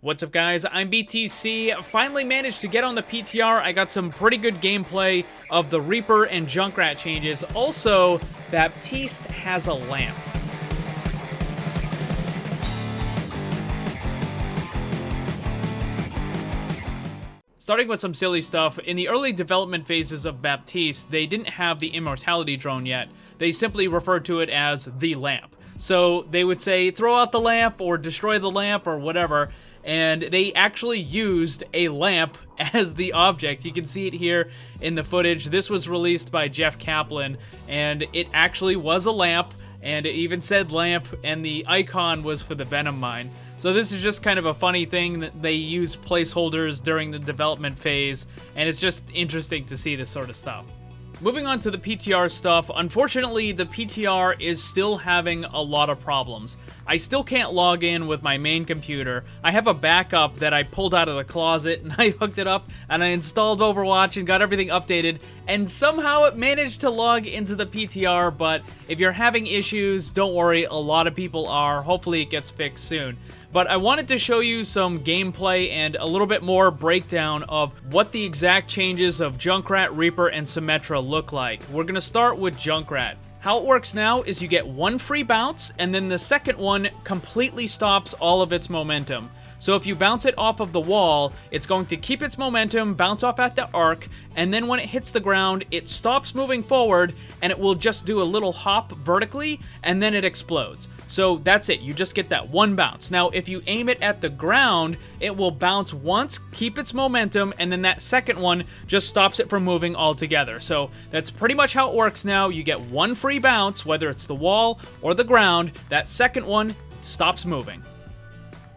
What's up, guys? I'm BTC. Finally managed to get on the PTR. I got some pretty good gameplay of the Reaper and Junkrat changes. Also, Baptiste has a lamp. Starting with some silly stuff, in the early development phases of Baptiste, they didn't have the immortality drone yet. They simply referred to it as the lamp. So they would say, throw out the lamp, or destroy the lamp, or whatever, and they actually used a lamp as the object. You can see it here in the footage. This was released by Jeff Kaplan, and it actually was a lamp, and it even said lamp, and the icon was for the Venom mine. So this is just kind of a funny thing that they use placeholders during the development phase, and it's just interesting to see this sort of stuff. Moving on to the PTR stuff, unfortunately the PTR is still having a lot of problems. I still can't log in with my main computer. I have a backup that I pulled out of the closet and I hooked it up and I installed Overwatch and got everything updated, and somehow it managed to log into the PTR. But if you're having issues, don't worry, a lot of people are. Hopefully it gets fixed soon. But I wanted to show you some gameplay and a little bit more breakdown of what the exact changes of Junkrat, Reaper, and Symmetra look like. We're going to start with Junkrat. How it works now is you get one free bounce, and then the second one completely stops all of its momentum. So if you bounce it off of the wall, it's going to keep its momentum, bounce off at the arc, and then when it hits the ground, it stops moving forward, and it will just do a little hop vertically, and then it explodes. So that's it, you just get that one bounce. Now, if you aim it at the ground, it will bounce once, keep its momentum, and then that second one just stops it from moving altogether. So that's pretty much how it works now. You get one free bounce, whether it's the wall or the ground. That second one stops moving.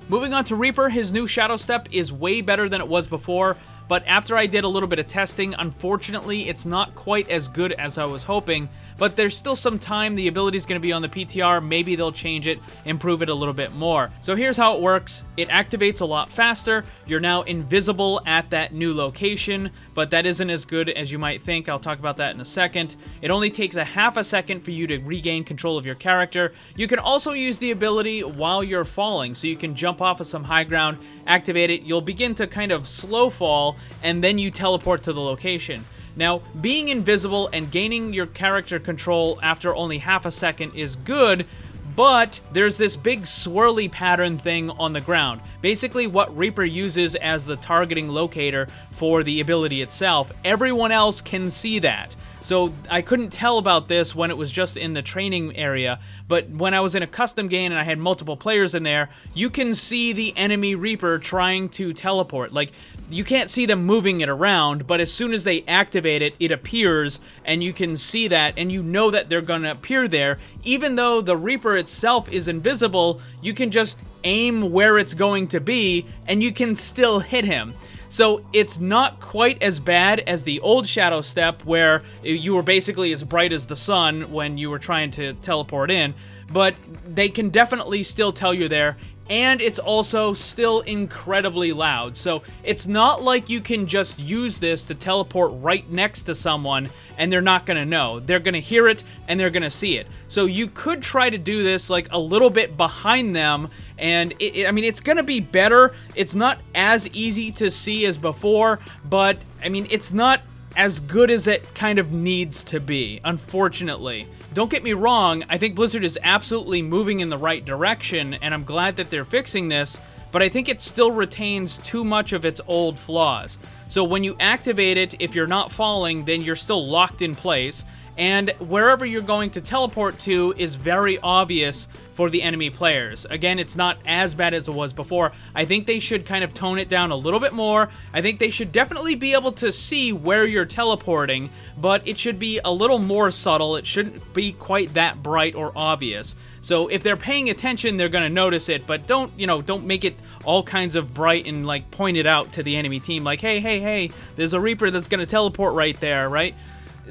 Moving on to Reaper, his new Shadow Step is way better than it was before, but after I did a little bit of testing, unfortunately, it's not quite as good as I was hoping, but there's still some time. The ability is going to be on the PTR. Maybe they'll change it, improve it a little bit more. So here's how it works. It activates a lot faster. You're now invisible at that new location, but that isn't as good as you might think. I'll talk about that in a second. It only takes a half a second for you to regain control of your character. You can also use the ability while you're falling, so you can jump off of some high ground, activate it. You'll begin to kind of slow fall, and then you teleport to the location. Now, being invisible and gaining your character control after only half a second is good, but there's this big swirly pattern thing on the ground. Basically what Reaper uses as the targeting locator for the ability itself. Everyone else can see that. So I couldn't tell about this when it was just in the training area, but when I was in a custom game and I had multiple players in there, you can see the enemy Reaper trying to teleport. Like, you can't see them moving it around, but as soon as they activate it, it appears, and you can see that, and you know that they're gonna appear there. Even though the Reaper itself is invisible, you can just aim where it's going to be, and you can still hit him. So it's not quite as bad as the old Shadow Step, where you were basically as bright as the sun when you were trying to teleport in, but they can definitely still tell you're there, and it's also still incredibly loud. So it's not like you can just use this to teleport right next to someone and they're not gonna know. They're gonna hear it and they're gonna see it. So you could try to do this like a little bit behind them, and I mean, it's gonna be better. It's not as easy to see as before, but I mean, it's not as good as it kind of needs to be, unfortunately. Don't get me wrong, I think Blizzard is absolutely moving in the right direction, and I'm glad that they're fixing this, but I think it still retains too much of its old flaws. So when you activate it, if you're not falling, then you're still locked in place, and wherever you're going to teleport to is very obvious for the enemy players. Again, it's not as bad as it was before. I think they should kind of tone it down a little bit more. I think they should definitely be able to see where you're teleporting, but it should be a little more subtle. It shouldn't be quite that bright or obvious. So if they're paying attention, they're gonna notice it, but don't make it all kinds of bright and like point it out to the enemy team like, hey, there's a Reaper that's gonna teleport right there, right?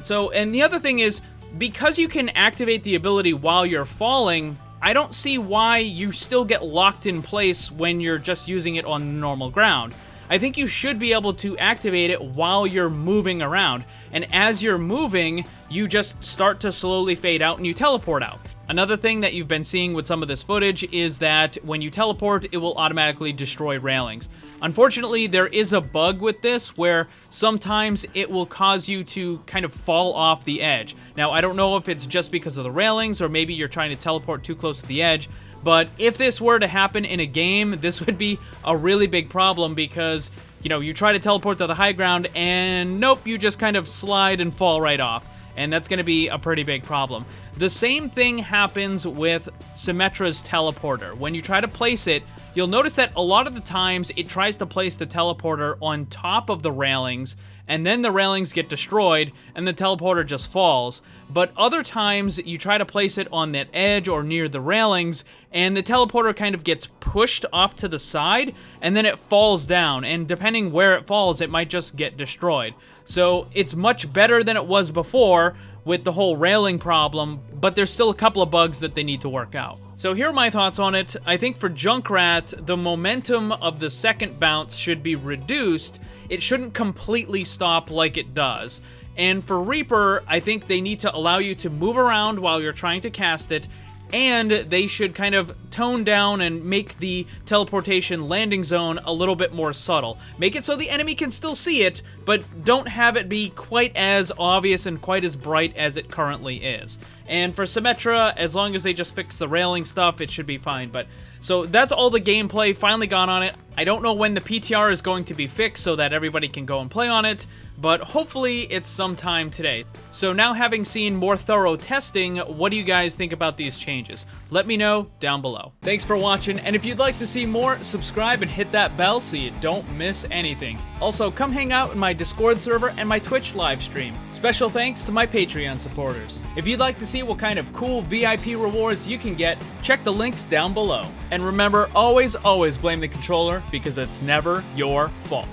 So, and the other thing is, because you can activate the ability while you're falling, I don't see why you still get locked in place when you're just using it on normal ground. I think you should be able to activate it while you're moving around, and as you're moving, you just start to slowly fade out and you teleport out. Another thing that you've been seeing with some of this footage is that when you teleport, it will automatically destroy railings. Unfortunately, there is a bug with this where sometimes it will cause you to kind of fall off the edge. Now, I don't know if it's just because of the railings or maybe you're trying to teleport too close to the edge, but if this were to happen in a game, this would be a really big problem because, you know, you try to teleport to the high ground and nope, you just kind of slide and fall right off. And that's going to be a pretty big problem. The same thing happens with Symmetra's teleporter. When you try to place it, you'll notice that a lot of the times it tries to place the teleporter on top of the railings, and then the railings get destroyed, and the teleporter just falls. But other times, you try to place it on that edge or near the railings, and the teleporter kind of gets pushed off to the side, and then it falls down, and depending where it falls, it might just get destroyed. So it's much better than it was before with the whole railing problem, but there's still a couple of bugs that they need to work out. So here are my thoughts on it. I think for Junkrat, the momentum of the second bounce should be reduced. It shouldn't completely stop like it does. And for Reaper, I think they need to allow you to move around while you're trying to cast it, and they should kind of tone down and make the teleportation landing zone a little bit more subtle. Make it so the enemy can still see it, but don't have it be quite as obvious and quite as bright as it currently is. And for Symmetra, as long as they just fix the railing stuff, it should be fine. But so that's all the gameplay. Finally got on it. I don't know when the PTR is going to be fixed so that everybody can go and play on it, but hopefully it's sometime today. So now having seen more thorough testing, what do you guys think about these changes? Let me know down below. Thanks for watching, and if you'd like to see more, subscribe and hit that bell so you don't miss anything. Also, come hang out in my Discord server and my Twitch live stream. Special thanks to my Patreon supporters. If you'd like to see what kind of cool VIP rewards you can get, check the links down below. And remember, always blame the controller because it's never your fault.